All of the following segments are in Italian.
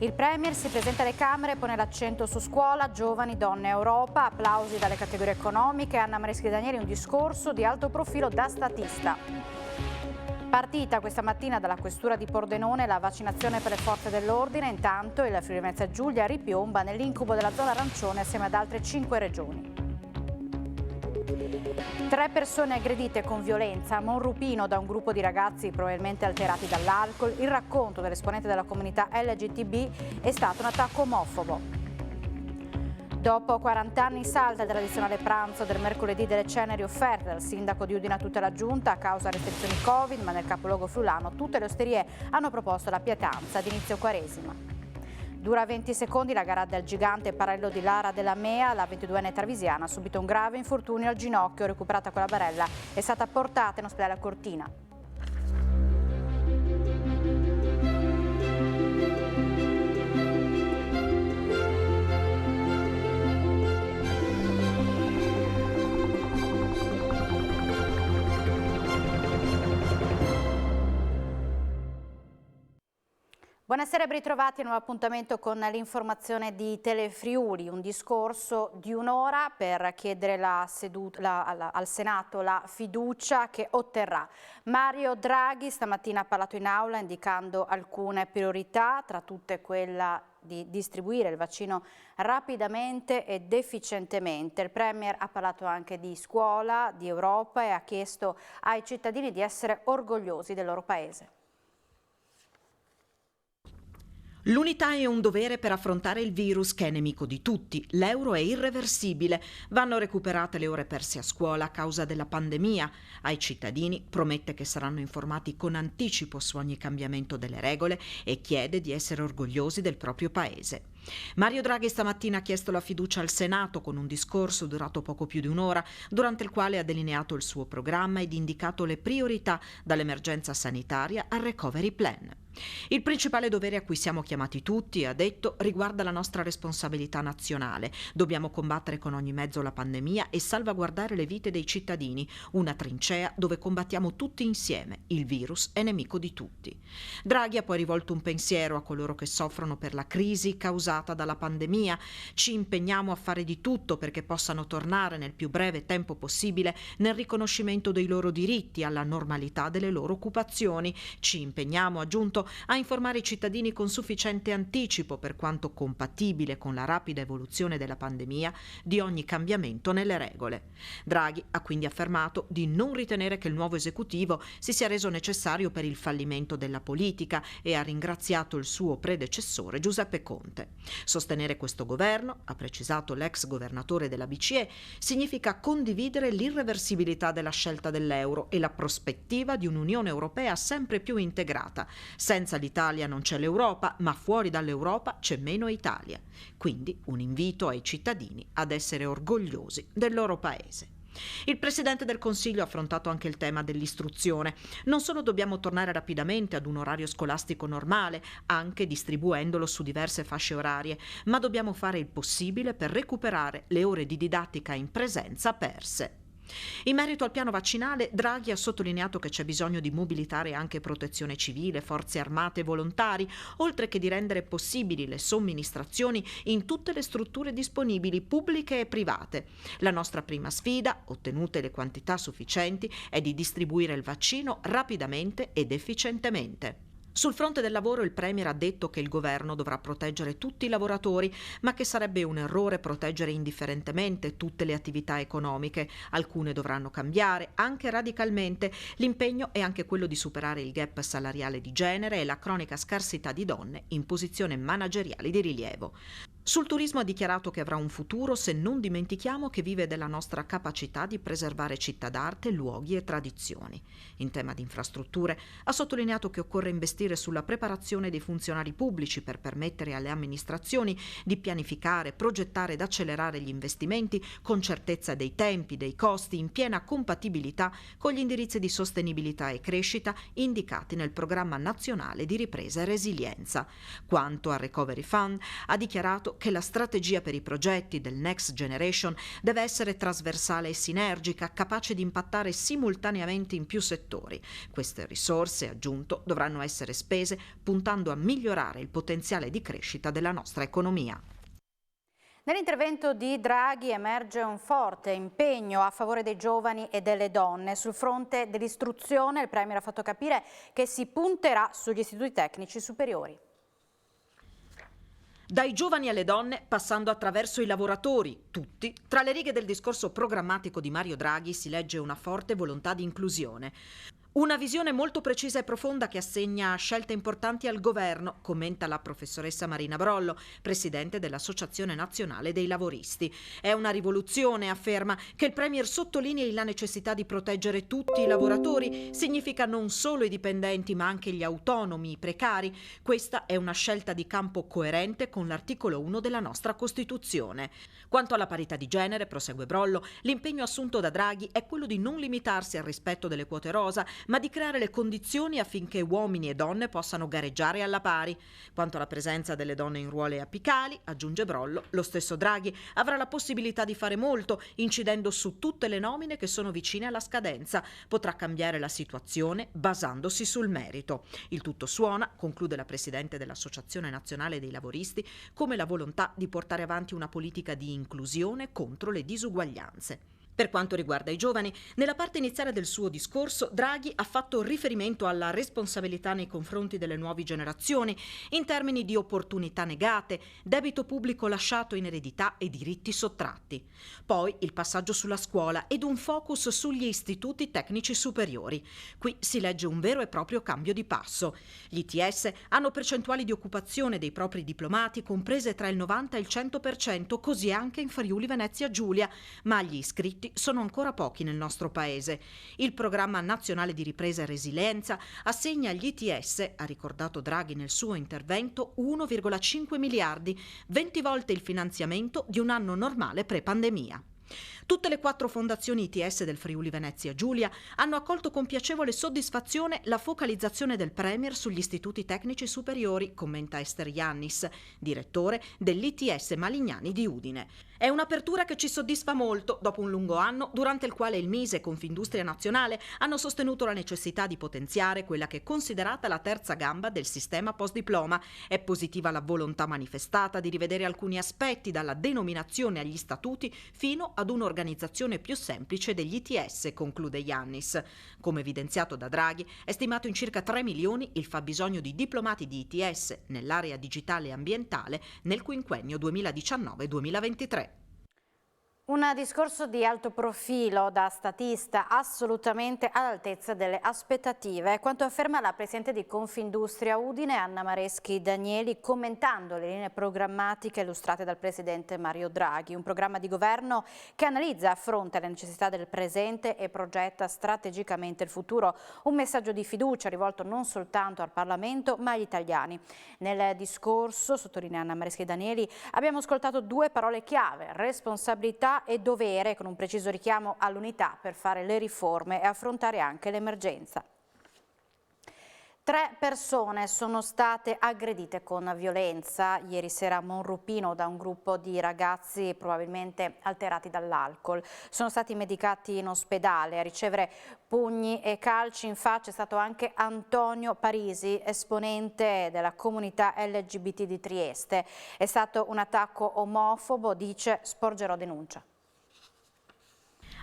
Il Premier si presenta alle Camere e pone l'accento su scuola, giovani, donne, Europa, applausi dalle categorie economiche, Anna Mareschi Danieli un discorso di alto profilo da statista. Partita questa mattina dalla questura di Pordenone la vaccinazione per le forze dell'ordine, intanto il Friuli Venezia Giulia ripiomba nell'incubo della zona arancione assieme ad altre 5 regioni. 3 persone aggredite con violenza a Monrupino da un gruppo di ragazzi probabilmente alterati dall'alcol. Il racconto dell'esponente della comunità LGTB è stato un attacco omofobo. Dopo 40 anni salta il tradizionale pranzo del mercoledì delle ceneri offerte dal sindaco di Udine a tutta la giunta a causa restrizioni Covid, ma nel capoluogo friulano tutte le osterie hanno proposto la pietanza ad inizio quaresima. Dura 20 secondi la gara del gigante parallelo di Lara della Mea, la 22enne tarvisiana ha subito un grave infortunio al ginocchio, recuperata con la barella, è stata portata in ospedale a Cortina. Buonasera e ben ritrovati a un nuovo appuntamento con l'informazione di Telefriuli, un discorso di un'ora per chiedere al Senato la fiducia che otterrà. Mario Draghi stamattina ha parlato in aula indicando alcune priorità, tra tutte quella di distribuire il vaccino rapidamente ed efficientemente. Il Premier ha parlato anche di scuola, di Europa e ha chiesto ai cittadini di essere orgogliosi del loro paese. L'unità è un dovere per affrontare il virus che è nemico di tutti. L'euro è irreversibile. Vanno recuperate le ore perse a scuola a causa della pandemia. Ai cittadini promette che saranno informati con anticipo su ogni cambiamento delle regole e chiede di essere orgogliosi del proprio paese. Mario Draghi stamattina ha chiesto la fiducia al Senato con un discorso durato poco più di un'ora, durante il quale ha delineato il suo programma ed indicato le priorità dall'emergenza sanitaria al recovery plan. Il principale dovere a cui siamo chiamati tutti, ha detto, riguarda la nostra responsabilità nazionale. Dobbiamo combattere con ogni mezzo la pandemia e salvaguardare le vite dei cittadini, una trincea dove combattiamo tutti insieme. Il virus è nemico di tutti. Draghi ha poi rivolto un pensiero a coloro che soffrono per la crisi causata dalla pandemia. Ci impegniamo a fare di tutto perché possano tornare nel più breve tempo possibile nel riconoscimento dei loro diritti, alla normalità delle loro occupazioni. Ci impegniamo, ha aggiunto, a informare i cittadini con sufficiente anticipo, per quanto compatibile con la rapida evoluzione della pandemia, di ogni cambiamento nelle regole. Draghi ha quindi affermato di non ritenere che il nuovo esecutivo si sia reso necessario per il fallimento della politica e ha ringraziato il suo predecessore Giuseppe Conte. Sostenere questo governo, ha precisato l'ex governatore della BCE, significa condividere l'irreversibilità della scelta dell'euro e la prospettiva di un'Unione Europea sempre più integrata. Senza l'Italia non c'è l'Europa, ma fuori dall'Europa c'è meno Italia. Quindi un invito ai cittadini ad essere orgogliosi del loro paese. Il Presidente del Consiglio ha affrontato anche il tema dell'istruzione. Non solo dobbiamo tornare rapidamente ad un orario scolastico normale, anche distribuendolo su diverse fasce orarie, ma dobbiamo fare il possibile per recuperare le ore di didattica in presenza perse. In merito al piano vaccinale, Draghi ha sottolineato che c'è bisogno di mobilitare anche protezione civile, forze armate e volontari, oltre che di rendere possibili le somministrazioni in tutte le strutture disponibili, pubbliche e private. La nostra prima sfida, ottenute le quantità sufficienti, è di distribuire il vaccino rapidamente ed efficientemente. Sul fronte del lavoro il Premier ha detto che il governo dovrà proteggere tutti i lavoratori, ma che sarebbe un errore proteggere indifferentemente tutte le attività economiche. Alcune dovranno cambiare, anche radicalmente. L'impegno è anche quello di superare il gap salariale di genere e la cronica scarsità di donne in posizioni manageriali di rilievo. Sul turismo ha dichiarato che avrà un futuro se non dimentichiamo che vive della nostra capacità di preservare città d'arte, luoghi e tradizioni. In tema di infrastrutture ha sottolineato che occorre investire sulla preparazione dei funzionari pubblici per permettere alle amministrazioni di pianificare, progettare ed accelerare gli investimenti con certezza dei tempi, dei costi, in piena compatibilità con gli indirizzi di sostenibilità e crescita indicati nel Programma Nazionale di Ripresa e Resilienza. Quanto al Recovery Fund, ha dichiarato sottolineato che la strategia per i progetti del Next Generation deve essere trasversale e sinergica, capace di impattare simultaneamente in più settori. Queste risorse, aggiunto, dovranno essere spese puntando a migliorare il potenziale di crescita della nostra economia. Nell'intervento di Draghi emerge un forte impegno a favore dei giovani e delle donne. Sul fronte dell'istruzione il Premier ha fatto capire che si punterà sugli istituti tecnici superiori. Dai giovani alle donne, passando attraverso i lavoratori, tutti, tra le righe del discorso programmatico di Mario Draghi si legge una forte volontà di inclusione. Una visione molto precisa e profonda che assegna scelte importanti al governo, commenta la professoressa Marina Brollo, presidente dell'Associazione Nazionale dei Lavoristi. È una rivoluzione, afferma, che il Premier sottolinei la necessità di proteggere tutti i lavoratori, significa non solo i dipendenti ma anche gli autonomi, i precari. Questa è una scelta di campo coerente con l'articolo 1 della nostra Costituzione. Quanto alla parità di genere, prosegue Brollo, l'impegno assunto da Draghi è quello di non limitarsi al rispetto delle quote rosa, ma di creare le condizioni affinché uomini e donne possano gareggiare alla pari. Quanto alla presenza delle donne in ruoli apicali, aggiunge Brollo, lo stesso Draghi avrà la possibilità di fare molto, incidendo su tutte le nomine che sono vicine alla scadenza. Potrà cambiare la situazione basandosi sul merito. Il tutto suona, conclude la presidente dell'Associazione Nazionale dei Lavoristi, come la volontà di portare avanti una politica di inclusione contro le disuguaglianze. Per quanto riguarda i giovani, nella parte iniziale del suo discorso Draghi ha fatto riferimento alla responsabilità nei confronti delle nuove generazioni in termini di opportunità negate, debito pubblico lasciato in eredità e diritti sottratti. Poi il passaggio sulla scuola ed un focus sugli istituti tecnici superiori. Qui si legge un vero e proprio cambio di passo. Gli ITS hanno percentuali di occupazione dei propri diplomati comprese tra il 90 e il 100%, così anche in Friuli Venezia Giulia, ma gli iscritti sono ancora pochi nel nostro paese. Il Programma Nazionale di Ripresa e Resilienza assegna agli ITS, ha ricordato Draghi nel suo intervento, 1,5 miliardi, 20 volte il finanziamento di un anno normale pre-pandemia. Tutte le 4 fondazioni ITS del Friuli Venezia Giulia hanno accolto con piacevole soddisfazione la focalizzazione del Premier sugli istituti tecnici superiori, commenta Ester Iannis, direttore dell'ITS Malignani di Udine. È un'apertura che ci soddisfa molto, dopo un lungo anno durante il quale il Mise e Confindustria Nazionale hanno sostenuto la necessità di potenziare quella che è considerata la terza gamba del sistema post-diploma. È positiva la volontà manifestata di rivedere alcuni aspetti, dalla denominazione agli statuti fino ad un'organizzazione più semplice degli ITS, conclude Iannis. Come evidenziato da Draghi, è stimato in circa 3 milioni il fabbisogno di diplomati di ITS nell'area digitale e ambientale nel quinquennio 2019-2023. Un discorso di alto profilo da statista assolutamente all'altezza delle aspettative, quanto afferma la Presidente di Confindustria Udine Anna Mareschi Danieli commentando le linee programmatiche illustrate dal Presidente Mario Draghi, un programma di governo che analizza e affronta le necessità del presente e progetta strategicamente il futuro, un messaggio di fiducia rivolto non soltanto al Parlamento ma agli italiani. Nel discorso, sottolinea Anna Mareschi Danieli, abbiamo ascoltato 2 parole chiave: responsabilità e dovere, con un preciso richiamo all'unità per fare le riforme e affrontare anche l'emergenza. 3 persone sono state aggredite con violenza ieri sera a Monrupino da un gruppo di ragazzi probabilmente alterati dall'alcol. Sono stati medicati in ospedale. A ricevere pugni e calci in faccia è stato anche Antonio Parisi, esponente della comunità LGBT di Trieste. È stato un attacco omofobo, dice, sporgerò denuncia.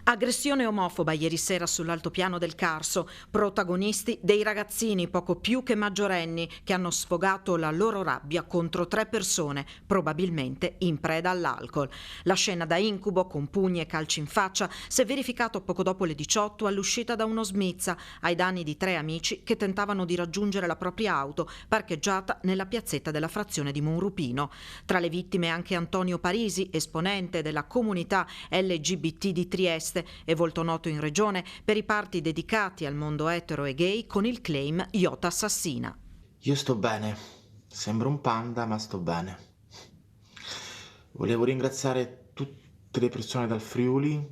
Aggressione omofoba ieri sera sull'altopiano del Carso, protagonisti dei ragazzini poco più che maggiorenni che hanno sfogato la loro rabbia contro 3 persone, probabilmente in preda all'alcol. La scena da incubo, con pugni e calci in faccia, si è verificato poco dopo le 18 all'uscita da uno smizza, ai danni di 3 amici che tentavano di raggiungere la propria auto, parcheggiata nella piazzetta della frazione di Monrupino. Tra le vittime anche Antonio Parisi, esponente della comunità LGBT di Trieste, e volto noto in regione per i party dedicati al mondo etero e gay con il claim Iota Assassina. Io sto bene, sembro un panda ma sto bene. Volevo ringraziare tutte le persone dal Friuli,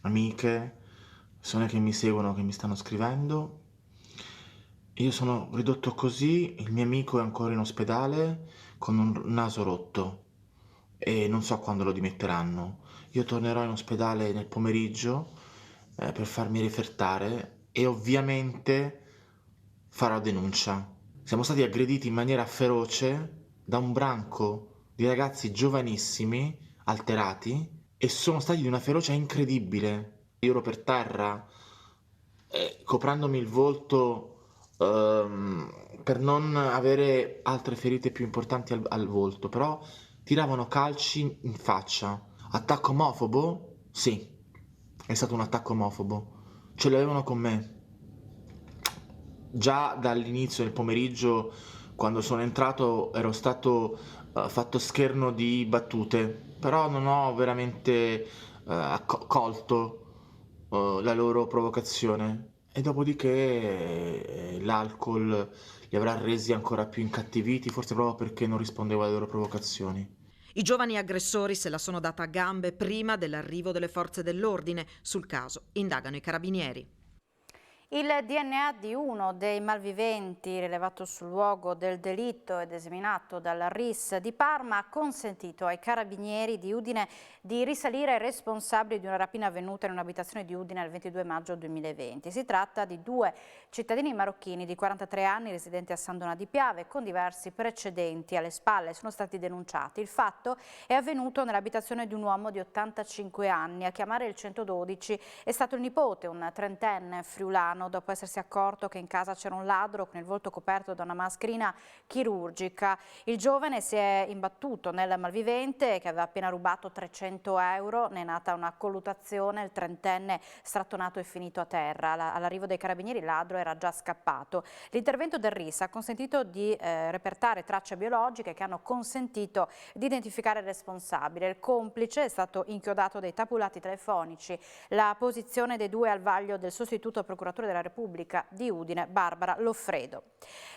amiche, persone che mi seguono, che mi stanno scrivendo. Io sono ridotto così, il mio amico è ancora in ospedale con un naso rotto. e non so quando lo dimetteranno. Io tornerò in ospedale nel pomeriggio per farmi refertare e ovviamente farò denuncia. Siamo stati aggrediti in maniera feroce da un branco di ragazzi giovanissimi, alterati, e sono stati di una ferocia incredibile. Io ero per terra, coprendomi il volto per non avere altre ferite più importanti al volto, però tiravano calci in faccia. Attacco omofobo? Sì, è stato un attacco omofobo. Ce l'avevano con me. Già dall'inizio del pomeriggio, quando sono entrato, ero stato fatto scherno di battute, però non ho veramente colto la loro provocazione. E dopodiché l'alcol li avrà resi ancora più incattiviti, forse proprio perché non rispondevo alle loro provocazioni. I giovani aggressori se la sono data a gambe prima dell'arrivo delle forze dell'ordine. Sul caso indagano i carabinieri. Il DNA di uno dei malviventi rilevato sul luogo del delitto ed esaminato dal RIS di Parma ha consentito ai carabinieri di Udine di risalire ai responsabili di una rapina avvenuta in un'abitazione di Udine il 22 maggio 2020. Si tratta di due cittadini marocchini di 43 anni residenti a San Donà di Piave con diversi precedenti alle spalle. Sono stati denunciati. Il fatto è avvenuto nell'abitazione di un uomo di 85 anni. A chiamare il 112 è stato il nipote, un trentenne friulano, dopo essersi accorto che in casa c'era un ladro con il volto coperto da una mascherina chirurgica. Il giovane si è imbattuto nel malvivente che aveva appena rubato 300 euro, ne è nata una colluttazione, il trentenne strattonato e finito a terra. All'arrivo dei carabinieri il ladro era già scappato. L'intervento del RIS ha consentito di repertare tracce biologiche che hanno consentito di identificare il responsabile. Il complice è stato inchiodato dai tabulati telefonici. La posizione dei due al vaglio del sostituto procuratore della Repubblica di Udine, Barbara Loffredo.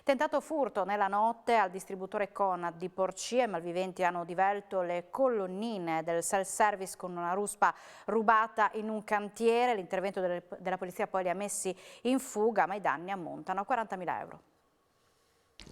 Tentato furto nella notte al distributore Conad di Porcia. I malviventi hanno divelto le colonnine del self-service con una ruspa rubata in un cantiere. L'intervento della polizia poi li ha messi in fuga, ma i danni ammontano a 40.000 euro.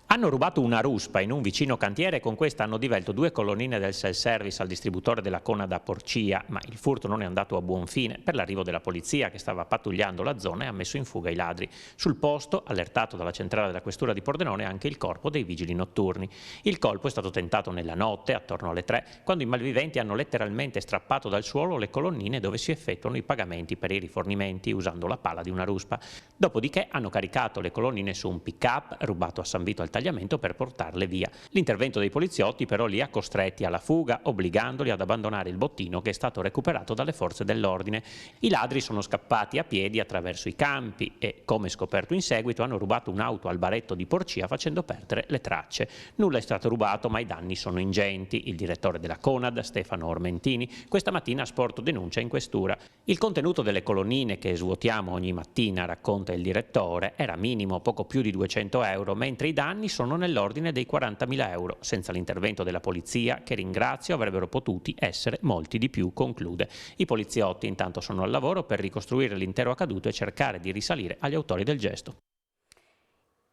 Hanno rubato una ruspa in un vicino cantiere e con questa hanno divelto 2 colonnine del self-service al distributore della Conad a Porcia, ma il furto non è andato a buon fine per l'arrivo della polizia che stava pattugliando la zona e ha messo in fuga i ladri. Sul posto, allertato dalla centrale della questura di Pordenone, anche il corpo dei vigili notturni. Il colpo è stato tentato nella notte, attorno alle 3, quando i malviventi hanno letteralmente strappato dal suolo le colonnine dove si effettuano i pagamenti per i rifornimenti usando la pala di una ruspa. Dopodiché hanno caricato le colonnine su un pick-up rubato a San Vito al tagliamento per portarle via. L'intervento dei poliziotti però li ha costretti alla fuga, obbligandoli ad abbandonare il bottino che è stato recuperato dalle forze dell'ordine. I ladri sono scappati a piedi attraverso i campi e, come scoperto in seguito, hanno rubato un'auto al baretto di Porcia facendo perdere le tracce. Nulla è stato rubato, ma i danni sono ingenti. Il direttore della Conad, Stefano Ormentini, questa mattina ha sporto denuncia in questura. Il contenuto delle colonnine che svuotiamo ogni mattina, racconta il direttore, era minimo, poco più di 200 euro, mentre i danni sono nell'ordine dei 40.000 euro. Senza l'intervento della polizia, che ringrazio, avrebbero potuti essere molti di più, conclude. I poliziotti intanto sono al lavoro per ricostruire l'intero accaduto e cercare di risalire agli autori del gesto.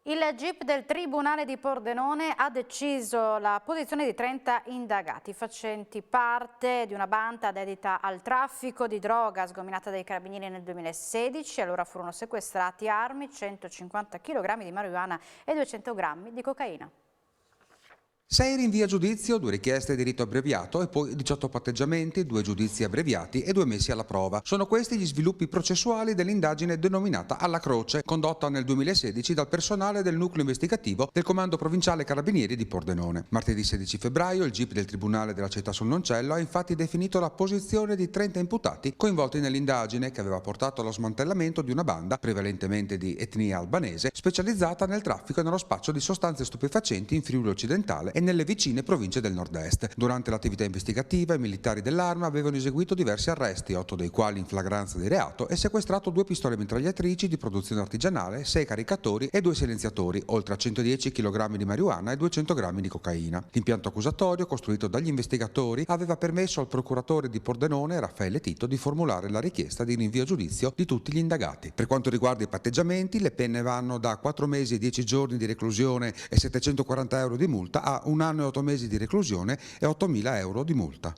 Il GIP del Tribunale di Pordenone ha deciso la posizione di 30 indagati facenti parte di una banda dedita al traffico di droga sgominata dai carabinieri nel 2016. Allora furono sequestrati armi, 150 kg di marijuana e 200 grammi di cocaina. 6 rinvii a giudizio, 2 richieste di rito abbreviato e poi 18 patteggiamenti, 2 giudizi abbreviati e 2 messi alla prova. Sono questi gli sviluppi processuali dell'indagine denominata Alla Croce, condotta nel 2016 dal personale del nucleo investigativo del Comando Provinciale Carabinieri di Pordenone. Martedì 16 febbraio il GIP del Tribunale della Città sul Noncello ha infatti definito la posizione di 30 imputati coinvolti nell'indagine che aveva portato allo smantellamento di una banda, prevalentemente di etnia albanese, specializzata nel traffico e nello spaccio di sostanze stupefacenti in Friuli Occidentale e nelle vicine province del nord-est. Durante l'attività investigativa i militari dell'Arma avevano eseguito diversi arresti, 8 dei quali in flagranza di reato, e sequestrato 2 pistole mitragliatrici di produzione artigianale, 6 caricatori e 2 silenziatori, oltre a 110 kg di marijuana e 200 grammi di cocaina. L'impianto accusatorio, costruito dagli investigatori, aveva permesso al procuratore di Pordenone, Raffaele Tito, di formulare la richiesta di rinvio a giudizio di tutti gli indagati. Per quanto riguarda i patteggiamenti, le penne vanno da 4 mesi e 10 giorni di reclusione e 740 euro di multa a 1 1 anno e 8 mesi di reclusione e 8.000 euro di multa.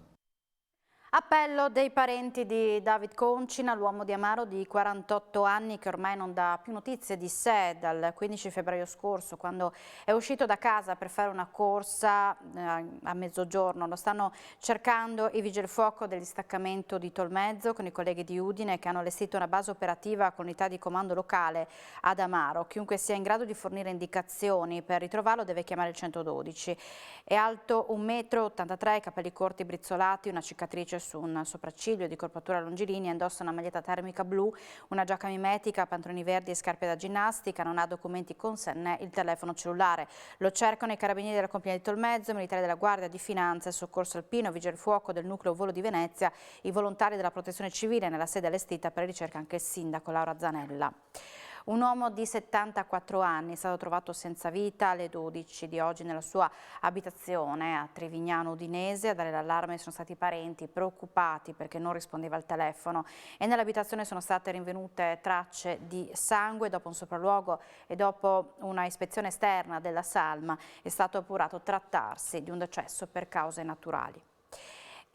Appello dei parenti di David Concina, l'uomo di Amaro di 48 anni che ormai non dà più notizie di sé dal 15 febbraio scorso, quando è uscito da casa per fare una corsa a mezzogiorno. Lo stanno cercando i vigili del fuoco del distaccamento di Tolmezzo con i colleghi di Udine che hanno allestito una base operativa con unità di comando locale ad Amaro. Chiunque sia in grado di fornire indicazioni per ritrovarlo deve chiamare il 112. È alto 1,83 m, capelli corti brizzolati, una cicatrice su un sopracciglio di corpatura longilinea, indossa una maglietta termica blu, una giacca mimetica, pantaloni verdi e scarpe da ginnastica, non ha documenti con sé né il telefono cellulare. Lo cercano i carabinieri della Compagnia di Tolmezzo, i militari della Guardia di Finanza, il Soccorso Alpino, Vigili del Fuoco del Nucleo Volo di Venezia, i volontari della Protezione Civile. Nella sede allestita per ricerca anche il sindaco Laura Zanella. Un uomo di 74 anni è stato trovato senza vita alle 12 di oggi nella sua abitazione a Trevignano Udinese. A dare l'allarme sono stati i parenti preoccupati perché non rispondeva al telefono e nell'abitazione sono state rinvenute tracce di sangue. Dopo un sopralluogo e dopo una ispezione esterna della salma è stato appurato trattarsi di un decesso per cause naturali.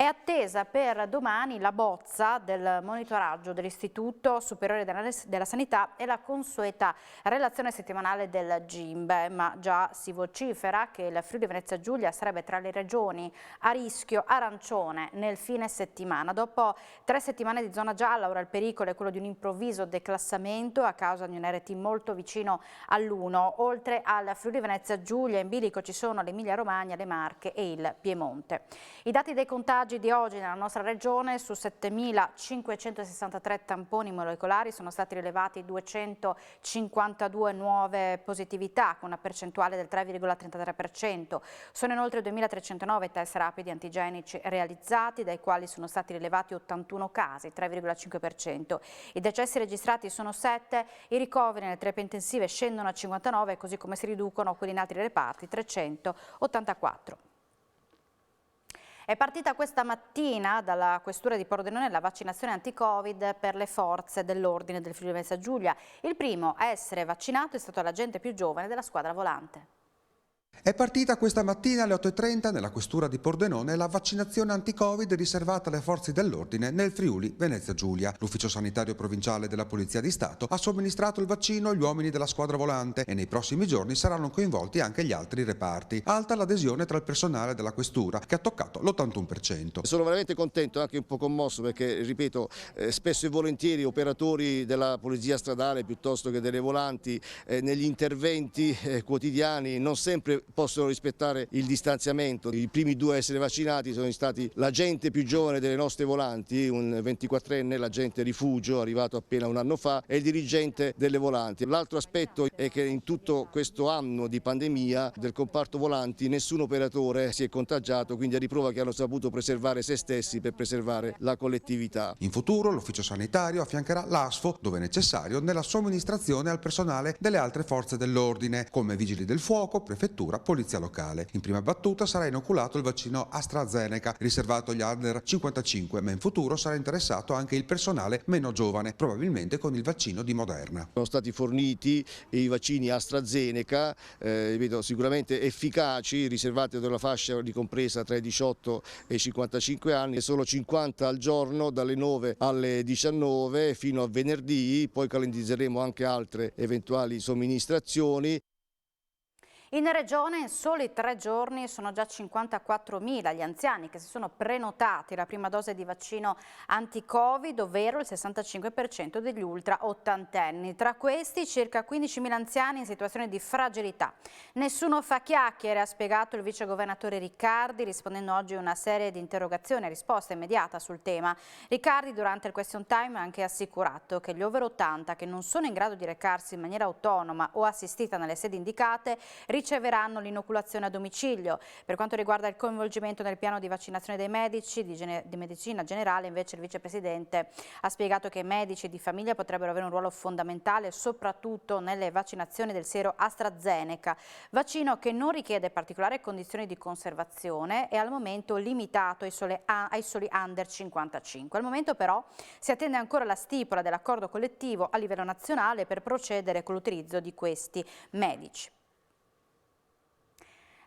È attesa per domani la bozza del monitoraggio dell'Istituto Superiore della Sanità e la consueta relazione settimanale del GIMBE, ma già si vocifera che il Friuli Venezia Giulia sarebbe tra le regioni a rischio arancione nel fine settimana. Dopo 3 settimane di zona gialla, ora il pericolo è quello di un improvviso declassamento a causa di un RT molto vicino all'1. Oltre al Friuli Venezia Giulia in bilico ci sono l'Emilia Romagna, le Marche e il Piemonte. I dati dei contagi di oggi nella nostra regione: su 7.563 tamponi molecolari sono stati rilevati 252 nuove positività con una percentuale del 3,33%. Sono inoltre 2.309 test rapidi antigenici realizzati, dai quali sono stati rilevati 81 casi, 3,5%. I decessi registrati sono 7, i ricoveri nelle terapie intensive scendono a 59, così come si riducono quelli in altri reparti, 384. È partita questa mattina dalla Questura di Pordenone la vaccinazione anti-Covid per le forze dell'ordine del Friuli Venezia Giulia. Il primo a essere vaccinato è stato l'agente più giovane della squadra volante. È partita questa mattina alle 8:30 nella Questura di Pordenone la vaccinazione anti-Covid riservata alle forze dell'ordine nel Friuli Venezia Giulia. L'Ufficio Sanitario Provinciale della Polizia di Stato ha somministrato il vaccino agli uomini della squadra volante e nei prossimi giorni saranno coinvolti anche gli altri reparti. Alta l'adesione tra il personale della Questura, che ha toccato l'81%. Sono veramente contento, anche un po' commosso, perché, ripeto, spesso e volentieri operatori della polizia stradale piuttosto che delle volanti negli interventi quotidiani non sempre possono rispettare il distanziamento. I primi 2 a essere vaccinati sono stati l'agente più giovane delle nostre volanti, un 24enne, l'agente rifugio arrivato appena un anno fa, e il dirigente delle volanti. L'altro aspetto è che in tutto questo anno di pandemia del comparto volanti nessun operatore si è contagiato, quindi a riprova che hanno saputo preservare se stessi per preservare la collettività. In futuro l'ufficio sanitario affiancherà l'ASFO, dove necessario, nella somministrazione al personale delle altre forze dell'ordine, come vigili del fuoco, prefettura, polizia locale. In prima battuta sarà inoculato il vaccino AstraZeneca, riservato agli under 55, ma in futuro sarà interessato anche il personale meno giovane, probabilmente con il vaccino di Moderna. Sono stati forniti i vaccini AstraZeneca, sicuramente efficaci, riservati ad una fascia ricompresa tra i 18 e i 55 anni, e solo 50 al giorno dalle 9 alle 19 fino a venerdì, poi calendarizzeremo anche altre eventuali somministrazioni. In regione in soli 3 giorni sono già 54.000 gli anziani che si sono prenotati la prima dose di vaccino anti-Covid, ovvero il 65% degli ultra ottantenni. Tra questi circa 15.000 anziani in situazione di fragilità. Nessuno fa chiacchiere, ha spiegato il vicegovernatore Riccardi, rispondendo oggi a una serie di interrogazioni e risposta immediata sul tema. Riccardi durante il question time ha anche assicurato che gli over 80 che non sono in grado di recarsi in maniera autonoma o assistita nelle sedi indicate riceveranno l'inoculazione a domicilio. Per quanto riguarda il coinvolgimento nel piano di vaccinazione dei medici di medicina generale, invece il vicepresidente ha spiegato che i medici di famiglia potrebbero avere un ruolo fondamentale soprattutto nelle vaccinazioni del siero AstraZeneca, vaccino che non richiede particolari condizioni di conservazione e al momento limitato ai soli under 55. Al momento però si attende ancora la stipula dell'accordo collettivo a livello nazionale per procedere con l'utilizzo di questi medici.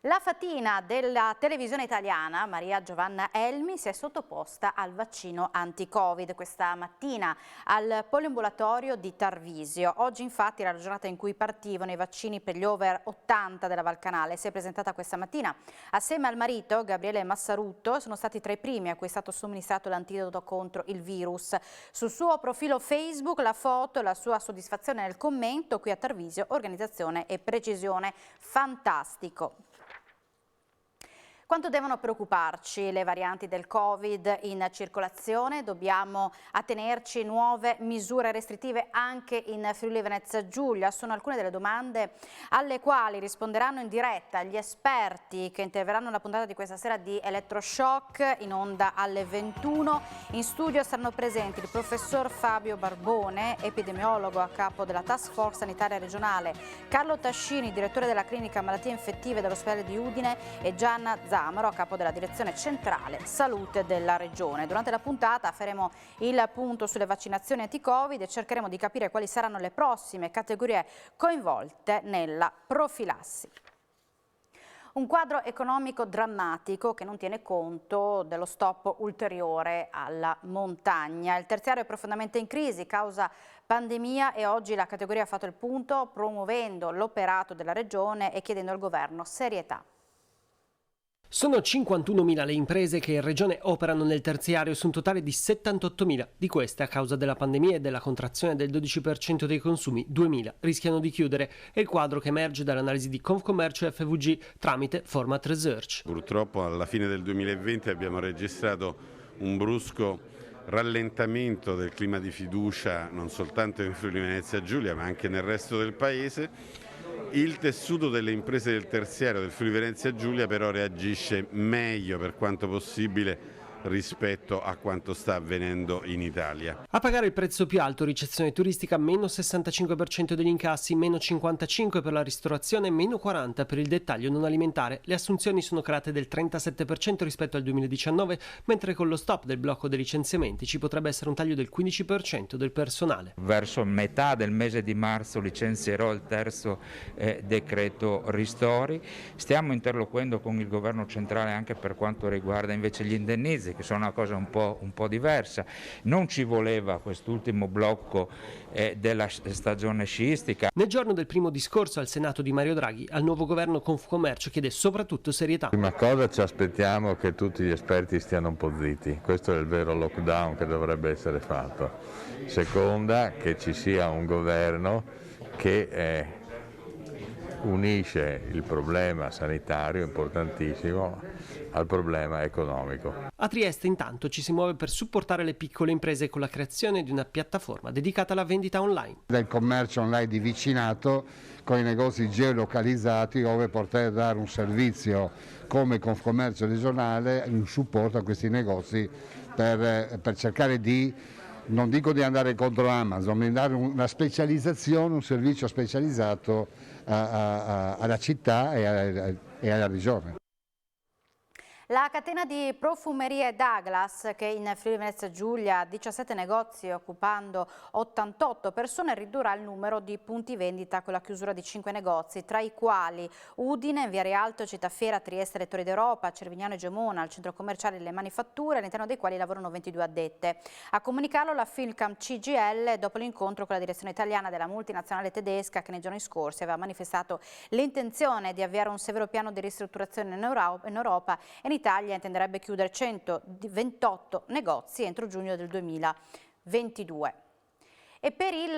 La fatina della televisione italiana, Maria Giovanna Elmi, si è sottoposta al vaccino anti-Covid questa mattina al poliambulatorio di Tarvisio. Oggi infatti era la giornata in cui partivano i vaccini per gli over 80 della Valcanale. Si è presentata questa mattina assieme al marito, Gabriele Massarutto, sono stati tra i primi a cui è stato somministrato l'antidoto contro il virus. Sul suo profilo Facebook la foto e la sua soddisfazione nel commento: qui a Tarvisio organizzazione e precisione, fantastico. Quanto devono preoccuparci le varianti del Covid in circolazione? Dobbiamo attenerci nuove misure restrittive anche in Friuli Venezia Giulia? Sono alcune delle domande alle quali risponderanno in diretta gli esperti che interverranno nella puntata di questa sera di Elettroshock, in onda alle 21. In studio saranno presenti il professor Fabio Barbone, epidemiologo a capo della Task Force Sanitaria Regionale, Carlo Tascini, direttore della Clinica Malattie Infettive dell'Ospedale di Udine, e Gianna Zamaro, a capo della Direzione Centrale Salute della Regione. Durante la puntata faremo il punto sulle vaccinazioni anti-Covid e cercheremo di capire quali saranno le prossime categorie coinvolte nella profilassi. Un quadro economico drammatico che non tiene conto dello stop ulteriore alla montagna. Il terziario è profondamente in crisi causa pandemia e oggi la categoria ha fatto il punto promuovendo l'operato della Regione e chiedendo al governo serietà. Sono 51.000 le imprese che in regione operano nel terziario su un totale di 78.000. Di queste, a causa della pandemia e della contrazione del 12% dei consumi, 2.000 rischiano di chiudere. È il quadro che emerge dall'analisi di Confcommercio e FVG tramite Format Research. Purtroppo alla fine del 2020 abbiamo registrato un brusco rallentamento del clima di fiducia non soltanto in Friuli Venezia Giulia ma anche nel resto del Paese. Il tessuto delle imprese del terziario del Friuli Venezia Giulia però reagisce meglio per quanto possibile rispetto a quanto sta avvenendo in Italia. A pagare il prezzo più alto ricezione turistica, meno 65% degli incassi, meno 55% per la ristorazione, meno 40% per il dettaglio non alimentare. Le assunzioni sono calate del 37% rispetto al 2019, mentre con lo stop del blocco dei licenziamenti ci potrebbe essere un taglio del 15% del personale. Verso metà del mese di marzo licenzierò il terzo decreto ristori. Stiamo interloquendo con il governo centrale anche per quanto riguarda invece gli indennizzi, che sono una cosa un po' diversa. Non ci voleva quest'ultimo blocco della stagione sciistica. Nel giorno del primo discorso al Senato di Mario Draghi, al nuovo governo Confcommercio chiede soprattutto serietà. Prima cosa ci aspettiamo che tutti gli esperti stiano un po' zitti, questo è il vero lockdown che dovrebbe essere fatto. Seconda, che ci sia un governo che unisce il problema sanitario, importantissimo, al problema economico. A Trieste intanto ci si muove per supportare le piccole imprese con la creazione di una piattaforma dedicata alla vendita online. Del commercio online di vicinato con i negozi geolocalizzati, dove poter dare un servizio come Confcommercio regionale in supporto a questi negozi per cercare di, non dico di andare contro Amazon, ma di dare una specializzazione, un servizio specializzato alla città e alla regione. La catena di profumerie Douglas, che in Friuli Venezia Giulia ha 17 negozi occupando 88 persone, ridurrà il numero di punti vendita con la chiusura di 5 negozi, tra i quali Udine, Via Rialto, Cittafiera, Trieste, Lettori d'Europa, Cervignano e Gemona, al centro commerciale Le Manifatture, all'interno dei quali lavorano 22 addette. A comunicarlo la Filcam CGL dopo l'incontro con la direzione italiana della multinazionale tedesca, che nei giorni scorsi aveva manifestato l'intenzione di avviare un severo piano di ristrutturazione in Europa e in Italia intenderebbe chiudere 128 negozi entro giugno del 2022. E per il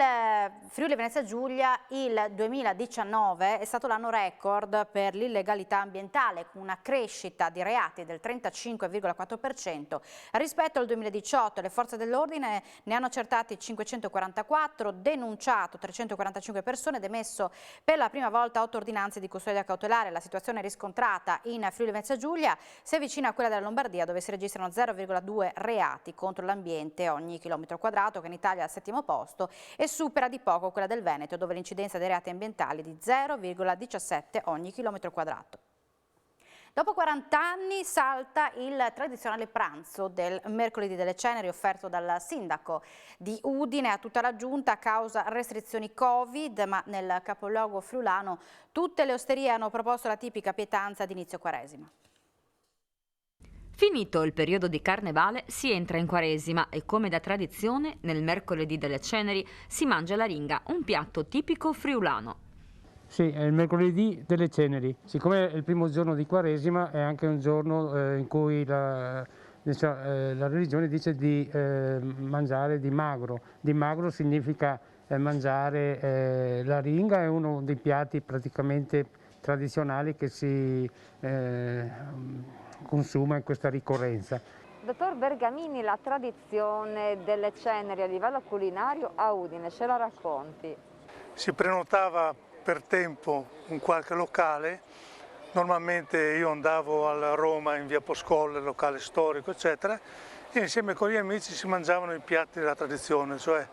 Friuli Venezia Giulia il 2019 è stato l'anno record per l'illegalità ambientale, con una crescita di reati del 35,4% rispetto al 2018. Le forze dell'ordine ne hanno accertati 544, denunciato 345 persone ed emesso per la prima volta 8 ordinanze di custodia cautelare. La situazione riscontrata in Friuli Venezia Giulia si avvicina a quella della Lombardia, dove si registrano 0,2 reati contro l'ambiente ogni chilometro quadrato, che in Italia è al 7° posto, e supera di poco quella del Veneto, dove l'incidenza dei reati ambientali è di 0,17 ogni chilometro quadrato. Dopo 40 anni salta il tradizionale pranzo del mercoledì delle ceneri offerto dal sindaco di Udine a tutta la giunta a causa restrizioni Covid, ma nel capoluogo friulano tutte le osterie hanno proposto la tipica pietanza d'inizio Quaresima. Finito il periodo di carnevale si entra in Quaresima e come da tradizione nel mercoledì delle ceneri si mangia la ringa, un piatto tipico friulano. Sì, è il mercoledì delle ceneri. Siccome è il primo giorno di Quaresima è anche un giorno in cui la religione dice di mangiare di magro. Di magro significa mangiare la ringa, è uno dei piatti praticamente tradizionali che si consuma in questa ricorrenza. Dottor Bergamini, la tradizione delle ceneri a livello culinario a Udine, ce la racconti? Si prenotava per tempo un qualche locale, normalmente io andavo a Roma in via Poscolle, locale storico eccetera, e insieme con gli amici si mangiavano i piatti della tradizione, cioè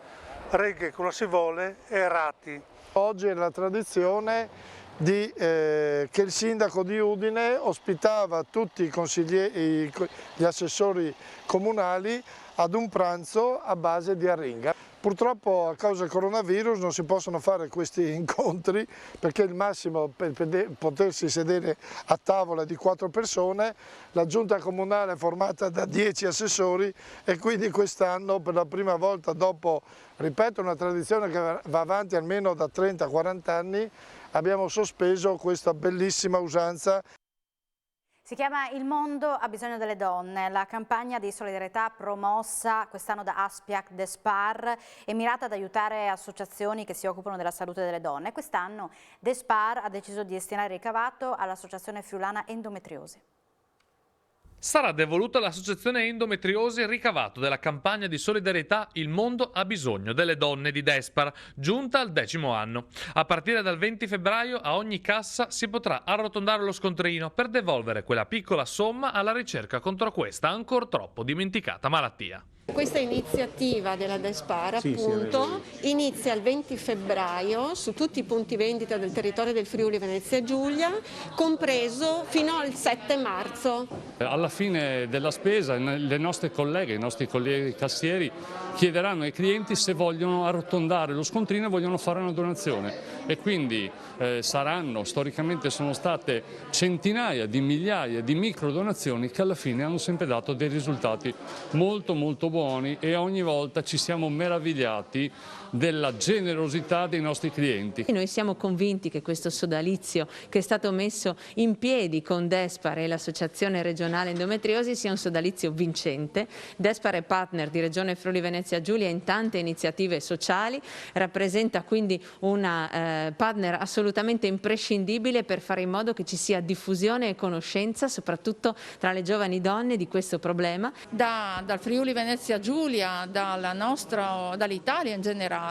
reghe con la sivole e rati. Oggi è la tradizione che il sindaco di Udine ospitava tutti gli assessori comunali ad un pranzo a base di arringa. Purtroppo a causa del coronavirus non si possono fare questi incontri perché il massimo per potersi sedere a tavola di 4 persone, la giunta comunale è formata da 10 assessori e quindi quest'anno per la prima volta dopo, ripeto, una tradizione che va avanti almeno da 30-40 anni, abbiamo sospeso questa bellissima usanza. Si chiama Il mondo ha bisogno delle donne, la campagna di solidarietà promossa quest'anno da Aspiac Despar è mirata ad aiutare associazioni che si occupano della salute delle donne. Quest'anno Despar ha deciso di destinare il ricavato all'Associazione Friulana Endometriosi. Sarà devoluto all'Associazione Endometriosi il ricavato della campagna di solidarietà Il mondo ha bisogno delle donne di Despar, giunta al 10° anno. A partire dal 20 febbraio a ogni cassa si potrà arrotondare lo scontrino per devolvere quella piccola somma alla ricerca contro questa ancora troppo dimenticata malattia. Questa iniziativa della Despar appunto inizia il 20 febbraio su tutti i punti vendita del territorio del Friuli Venezia Giulia, compreso fino al 7 marzo. Alla fine della spesa le nostre colleghe, i nostri colleghi cassieri chiederanno ai clienti se vogliono arrotondare lo scontrino e vogliono fare una donazione e quindi storicamente sono state centinaia di migliaia di micro donazioni che alla fine hanno sempre dato dei risultati molto buoni e ogni volta ci siamo meravigliati della generosità dei nostri clienti. Noi siamo convinti che questo sodalizio che è stato messo in piedi con Despar e l'Associazione Regionale Endometriosi sia un sodalizio vincente. Despar è partner di Regione Friuli Venezia Giulia in tante iniziative sociali, rappresenta quindi una partner assolutamente imprescindibile per fare in modo che ci sia diffusione e conoscenza soprattutto tra le giovani donne di questo problema. Dal Friuli Venezia Giulia, dall'Italia in generale,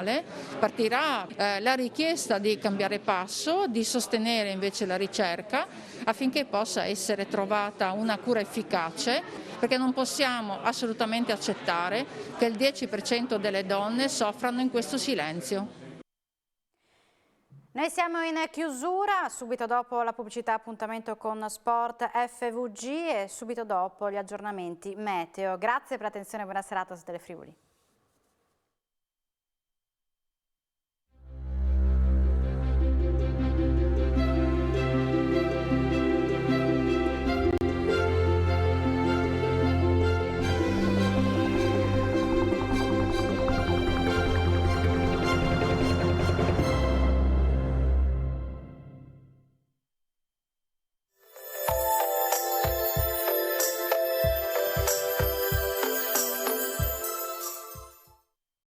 partirà la richiesta di cambiare passo, di sostenere invece la ricerca affinché possa essere trovata una cura efficace, perché non possiamo assolutamente accettare che il 10% delle donne soffrano in questo silenzio. Noi siamo in chiusura, subito dopo la pubblicità appuntamento con Sport FVG e subito dopo gli aggiornamenti meteo. Grazie per l'attenzione e buona serata su Telefriuli.